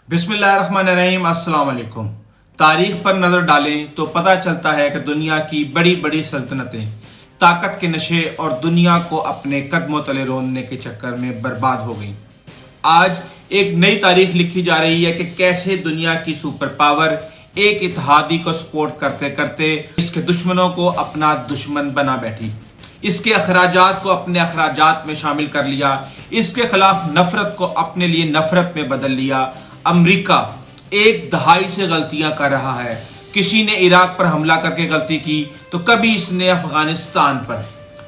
बिस्मिल्लाहिर्रहमानिर्रहीम। अस्सलाम वालेकुम। तारीख पर नज़र डालें तो पता चलता है कि दुनिया की बड़ी बड़ी सल्तनतें ताकत के नशे और दुनिया को अपने कदमों तले रोनने के चक्कर में बर्बाद हो गई। आज एक नई तारीख लिखी जा रही है कि कैसे दुनिया की सुपर पावर एक इत्तेहादी को सपोर्ट करते करते इसके दुश्मनों को अपना दुश्मन बना बैठी, इसके अखराजात को अपने अखराजात में शामिल कर लिया, इसके खिलाफ नफरत को अपने लिए नफरत में बदल लिया। अमेरिका एक दहाई से गलतियां कर रहा है। किसी ने इराक पर हमला करके गलती की तो कभी इसने अफगानिस्तान पर,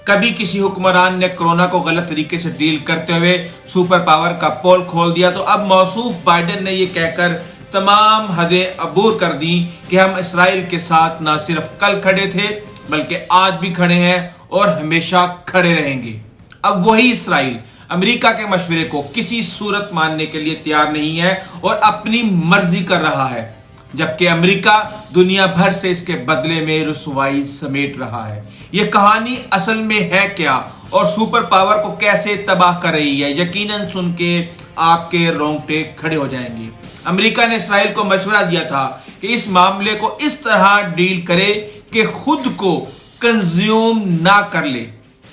कभी किसी हुक्मरान ने कोरोना को गलत तरीके से डील करते हुए सुपर पावर का पोल खोल दिया। तो अब मौसूफ बाइडेन ने यह कहकर तमाम हदें अबूर कर दी कि हम इसराइल के साथ ना सिर्फ कल खड़े थे बल्कि आज भी खड़े हैं और हमेशा खड़े रहेंगे। अब वही इसराइल अमेरिका के मशवरे को किसी सूरत मानने के लिए तैयार नहीं है और अपनी मर्जी कर रहा है, जबकि अमेरिका दुनिया भर से इसके बदले में रुसवाई समेट रहा है। यह कहानी असल में है क्या और सुपर पावर को कैसे तबाह कर रही है, यकीनन सुन के आपके रोंगटे खड़े हो जाएंगे। अमेरिका ने इसराइल को मशवरा दिया था कि इस मामले को इस तरह डील करे कि खुद को कंज्यूम ना कर ले।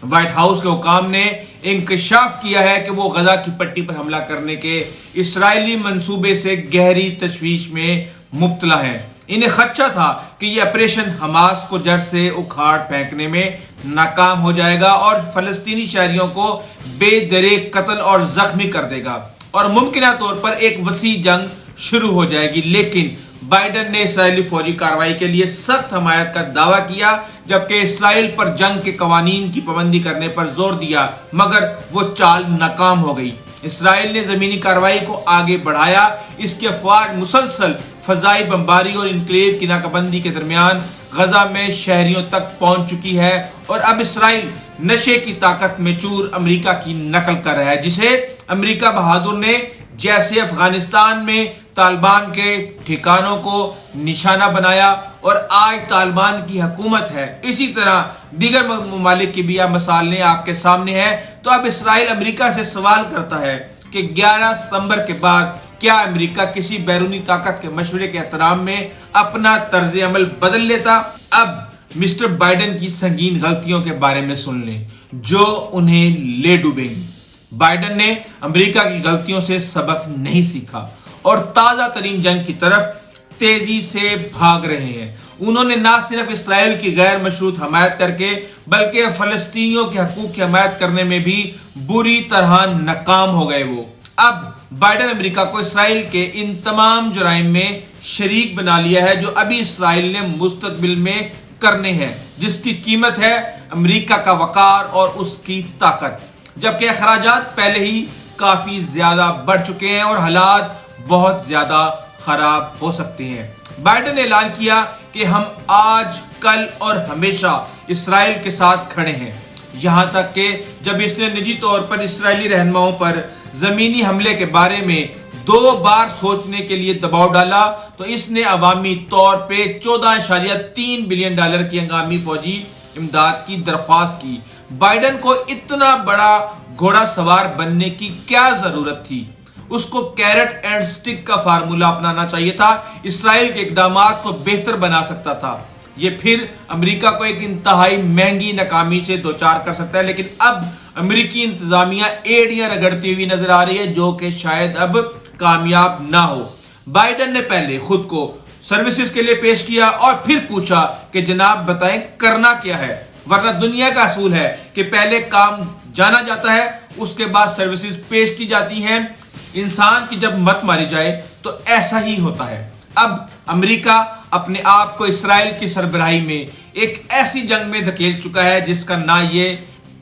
व्हाइट हाउस के हुकाम ने इंकशाफ किया है कि वो गजा की पट्टी पर हमला करने के इस्राएली मंसूबे से गहरी तशवीश में मुब्तला है। इन्हें खदशा था कि यह ऑपरेशन हमास को जड़ से उखाड़ फेंकने में नाकाम हो जाएगा और फलस्तीनी शहरियों को बेदरेक कत्ल और जख्मी कर देगा और मुमकिन तौर पर एक वसी जंग शुरू हो जाएगी। लेकिन बाइडेन ने इसराइली फौजी कार्रवाई के लिए सख्त हमायत का दावा किया, जबकि इसराइल पर जंग के कवानीन की पाबंदी करने पर जोर दिया, मगर वो चाल नाकाम हो गई। इसराइल ने जमीनी कार्रवाई को आगे बढ़ाया। इसकी अफवाज मुसलसल फजाई बमबारी और इनक्लेव की नाकाबंदी के दरमियान गजा में शहरियों तक पहुंच चुकी है और अब इसराइल नशे की ताकत में चूर अमेरिका की नकल कर रहा है, जिसे अमेरिका बहादुर ने जैसे अफगानिस्तान में तालिबान के ठिकानों को निशाना बनाया और आज तालिबान की हुकूमत है, इसी तरह दीगर ममालिक की भी मिसालें आपके सामने हैं। तो अब इसराइल अमेरिका से सवाल करता है कि 11 सितंबर के बाद क्या अमेरिका किसी बैरूनी ताकत के मशवरे के एहतराम में अपना तर्ज अमल बदल लेता। अब मिस्टर बाइडेन की संगीन गलतियों के बारे में सुन लें जो उन्हें ले डूबेंगी। बाइडेन ने अमेरिका की गलतियों से सबक नहीं सीखा और ताजा तरीन जंग की तरफ तेजी से भाग रहे हैं। उन्होंने न सिर्फ इसराइल की गैर मशरूत हमायत करके बल्कि फलस्तीनियों के हकूक की हमायत करने में भी बुरी तरह नाकाम हो गए। वो अब बाइडेन अमेरिका को इसराइल के इन तमाम जुराइम में शरीक बना लिया है जो अभी इसराइल ने मुस्तकबिल में करने हैं, जिसकी कीमत है अमेरिका का वकार और उसकी ताकत, जबकि अखराजात पहले ही काफी ज्यादा बढ़ चुके हैं और हालात बहुत ज्यादा खराब हो सकते हैं। बाइडेन ने ऐलान किया कि हम आज, कल और हमेशा इसराइल के साथ खड़े हैं, यहां तक कि जब इसने निजी तौर पर इसराइली रहनुमाओं पर जमीनी हमले के बारे में 2 बार सोचने के लिए दबाव डाला तो इसने अवामी तौर पे 14.3 बिलियन डॉलर की हंगामी फौजी इमदाद की दरख्वास्त की। बाइडेन को इतना बड़ा घोड़ा सवार बनने की क्या जरूरत थी? उसको कैरेट एंड स्टिक का फार्मूला अपनाना चाहिए था। इसराइल के इकदामात को बेहतर बना सकता था। ये फिर अमेरिका को एक इंतहाई महंगी नाकामी से दो चार कर सकता है, लेकिन अब अमेरिकी इंतजामिया एड़ियां रगड़ती हुई नजर आ रही है जो कि शायद अब कामयाब ना हो। बाइडेन ने पहले खुद को सर्विसेज के लिए पेश किया और फिर पूछा कि जनाब बताएं करना क्या है, वरना दुनिया का असूल है कि पहले काम जाना जाता है उसके बाद सर्विसेज पेश की जाती हैं। इंसान की जब मत मारी जाए तो ऐसा ही होता है। अब अमेरिका अपने आप को इसराइल की सरबराही में एक ऐसी जंग में धकेल चुका है जिसका ना ये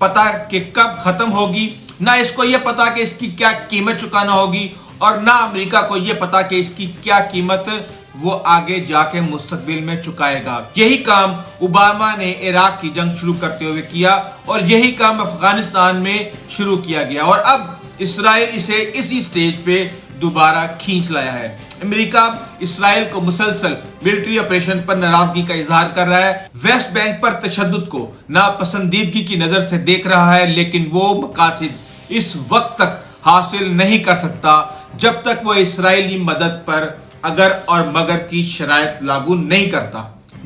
पता कि कब खत्म होगी, ना इसको ये पता कि इसकी क्या कीमत चुकाना होगी और ना अमेरिका को ये पता कि इसकी क्या कीमत वो आगे जाके मुस्तकबिल में चुकाएगा। यही काम ओबामा ने इराक की जंग शुरू करते हुए किया और यही काम अफगानिस्तान में शुरू किया गया और अब इसराइल इसे इसी स्टेज पे दोबारा खींच लाया है। अमेरिका इसराइल को मुसलसल मिलिट्री ऑपरेशन पर नाराजगी का इजहार कर रहा है, वेस्ट बैंक पर तशद्दुद को नापसंदीदगी की नजर से देख रहा है, लेकिन वो मकासद इस वक्त तक حاصل نہیں کر سکتا جب تک وہ اسرائیلی مدد پر اگر اور مگر کی شرائط لاگو نہیں کرتا۔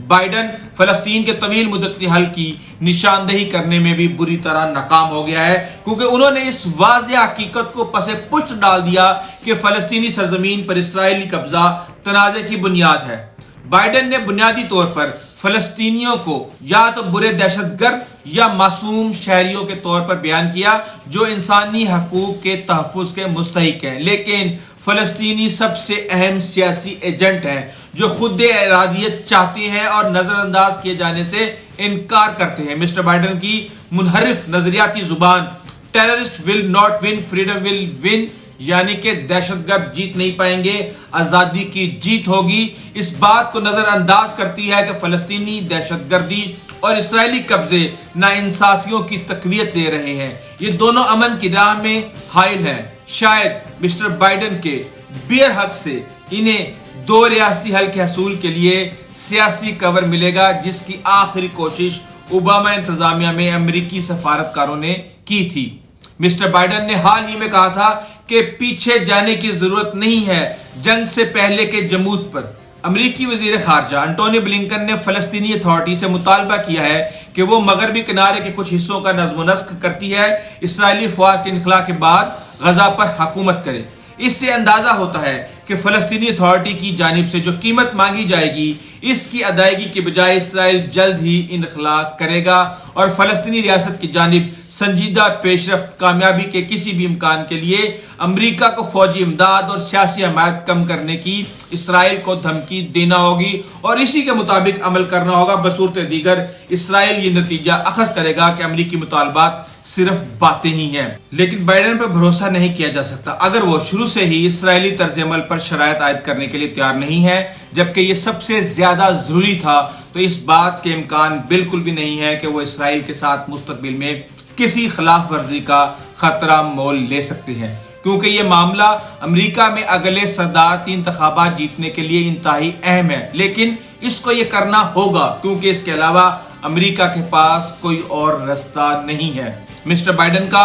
بائیڈن فلسطین کے طویل مدتی حل کی نشاندہی کرنے میں بھی بری طرح ناکام ہو گیا ہے، کیونکہ انہوں نے اس واضح حقیقت کو پس پشت ڈال دیا کہ فلسطینی سرزمین پر اسرائیلی قبضہ تنازع کی بنیاد ہے۔ بائیڈن نے بنیادی طور پر فلسطینیوں کو یا تو برے دہشت گرد یا معصوم شہریوں کے طور پر بیان کیا جو انسانی حقوق کے تحفظ کے مستحق ہیں، لیکن فلسطینی سب سے اہم سیاسی ایجنٹ ہیں جو خود ارادیت چاہتے ہیں اور نظر انداز کیے جانے سے انکار کرتے ہیں۔ مسٹر بائیڈن کی منحرف نظریاتی زبان terrorist will not one freedom will one, یعنی کہ دہشت گرد جیت نہیں پائیں گے، آزادی کی جیت ہوگی، اس بات کو نظر انداز کرتی ہے کہ فلسطینی دہشت گردی اور اسرائیلی قبضے ناانصافیوں کی تقویت دے رہے ہیں۔ یہ دونوں امن کی راہ میں حائل ہیں۔ شاید مسٹر بائیڈن کے بیر حق سے انہیں دو ریاستی حل کے حصول کے لیے سیاسی کور ملے گا، جس کی آخری کوشش اوباما انتظامیہ میں امریکی سفارتکاروں نے کی تھی۔ مسٹر بائیڈن نے حال ہی میں کہا تھا کہ پیچھے جانے کی ضرورت نہیں ہے جنگ سے پہلے کے جمود پر۔ امریکی وزیر خارجہ انٹونی بلنکن نے فلسطینی اتھارٹی سے مطالبہ کیا ہے کہ وہ مغربی کنارے کے کچھ حصوں کا نظم و نسق کرتی ہے اسرائیلی فوج کے انخلا کے بعد غزہ پر حکومت کرے۔ اس سے اندازہ ہوتا ہے کہ فلسطینی اتھارٹی کی جانب سے جو قیمت مانگی جائے گی اس کی ادائیگی کے بجائے اسرائیل جلد ہی انخلا کرے گا اور فلسطینی ریاست کی جانب سنجیدہ پیش رفت کامیابی کے کسی بھی امکان کے لیے امریکہ کو فوجی امداد اور سیاسی حمایت کم کرنے کی اسرائیل کو دھمکی دینا ہوگی اور اسی کے مطابق عمل کرنا ہوگا۔ بصورت دیگر اسرائیل یہ نتیجہ اخذ کرے گا کہ امریکی مطالبات صرف باتیں ہی ہیں۔ لیکن بائیڈن پر بھروسہ نہیں کیا جا سکتا اگر وہ شروع سے ہی اسرائیلی طرز عمل پر شرائط عائد کرنے کے لیے تیار نہیں ہے، جبکہ یہ سب سے زیادہ ضروری تھا، تو اس بات کے امکان بالکل بھی نہیں ہے کہ وہ اسرائیل کے ساتھ مستقبل میں کسی خلاف ورزی کا خطرہ مول لے سکتے ہیں، کیونکہ یہ معاملہ امریکہ میں اگلے صدارتی انتخابات جیتنے کے لیے انتہائی اہم ہے۔ لیکن اس کو یہ کرنا ہوگا کیونکہ اس کے علاوہ امریکہ کے پاس کوئی اور راستہ نہیں ہے۔ مسٹر بائیڈن کا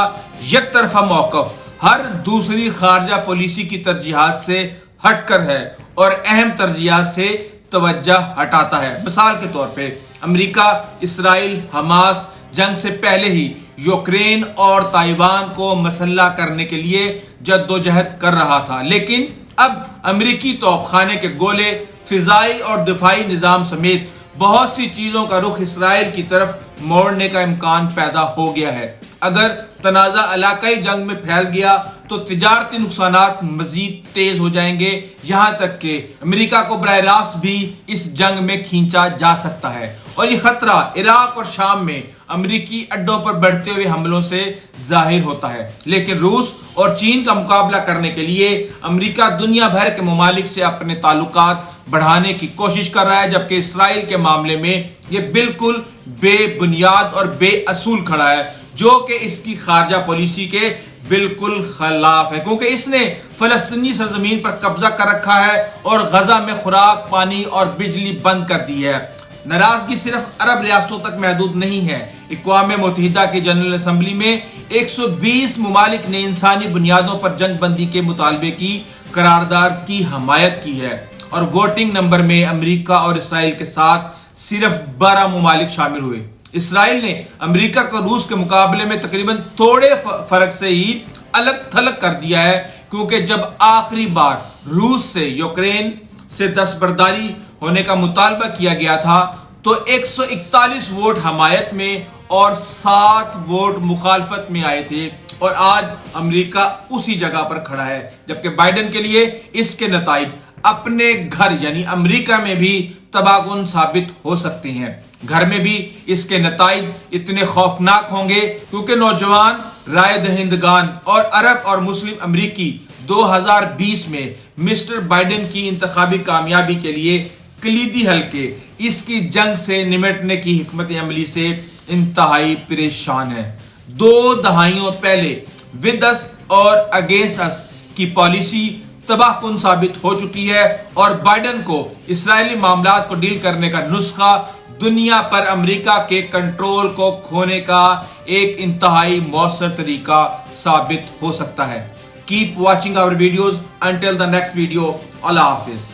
یک طرفہ موقف ہر دوسری خارجہ پالیسی کی ترجیحات سے ہٹ کر ہے اور اہم ترجیحات سے توجہ ہٹاتا ہے۔ مثال کے طور پہ امریکہ اسرائیل حماس جنگ سے پہلے ہی یوکرین اور تائیوان کو مسلح کرنے کے لیے جدوجہد کر رہا تھا، لیکن اب امریکی توپ خانے کے گولے، فضائی اور دفاعی نظام سمیت بہت سی چیزوں کا رخ اسرائیل کی طرف موڑنے کا امکان پیدا ہو گیا ہے۔ اگر تنازع علاقائی جنگ میں پھیل گیا تو تجارتی نقصانات مزید تیز ہو جائیں گے، یہاں تک کہ امریکہ کو براہ راست بھی اس جنگ میں کھینچا جا سکتا ہے، اور یہ خطرہ عراق اور شام میں امریکی اڈوں پر بڑھتے ہوئے حملوں سے ظاہر ہوتا ہے۔ لیکن روس اور چین کا مقابلہ کرنے کے لیے امریکہ دنیا بھر کے ممالک سے اپنے تعلقات بڑھانے کی کوشش کر رہا ہے، جبکہ اسرائیل کے معاملے میں یہ بالکل بے بنیاد اور بے اصول کھڑا ہے، جو کہ اس کی خارجہ پالیسی کے بالکل خلاف ہے، کیونکہ اس نے فلسطینی سرزمین پر قبضہ کر رکھا ہے اور غزہ میں خوراک، پانی اور بجلی بند کر دی ہے۔ ناراضگی صرف عرب ریاستوں تک محدود نہیں ہے۔ اقوام متحدہ کی جنرل اسمبلی میں 120 ممالک نے انسانی بنیادوں پر جنگ بندی کے مطالبے کی قرارداد کی حمایت کی ہے، اور ووٹنگ نمبر میں امریکہ اور اسرائیل کے ساتھ صرف 12 ممالک شامل ہوئے۔ اسرائیل نے امریکہ کو روس کے مقابلے میں تقریباً تھوڑے فرق سے ہی الگ تھلگ کر دیا ہے، کیونکہ جب آخری بار روس سے یوکرین سے دستبرداری ہونے کا مطالبہ کیا گیا تھا تو 141 ووٹ حمایت میں اور 7 ووٹ مخالفت میں آئے تھے، اور آج امریکہ اسی جگہ پر کھڑا ہے، جبکہ بائیڈن کے لیے اس کے نتائج اپنے گھر یعنی امریکہ میں بھی تباہ کن ثابت ہو سکتے ہیں۔ گھر میں بھی اس کے نتائج اتنے خوفناک ہوں گے کیونکہ نوجوان رائے دہندگان اور عرب اور مسلم امریکی 2020 میں مسٹر بائیڈن کی انتخابی کامیابی کے لیے کلیدی حلقے اس کی جنگ سے نمٹنے کی حکمت عملی سے انتہائی پریشان ہیں۔ 2 دہائیوں پہلے ود اس اور اگینسٹ اس کی پالیسی تباہ کن ثابت ہو چکی ہے، اور بائیڈن کو اسرائیلی معاملات کو ڈیل کرنے کا نسخہ دنیا پر امریکہ کے کنٹرول کو کھونے کا ایک انتہائی مؤثر طریقہ ثابت ہو سکتا ہے۔ Keep watching our videos. Until the next video, Allah Hafiz.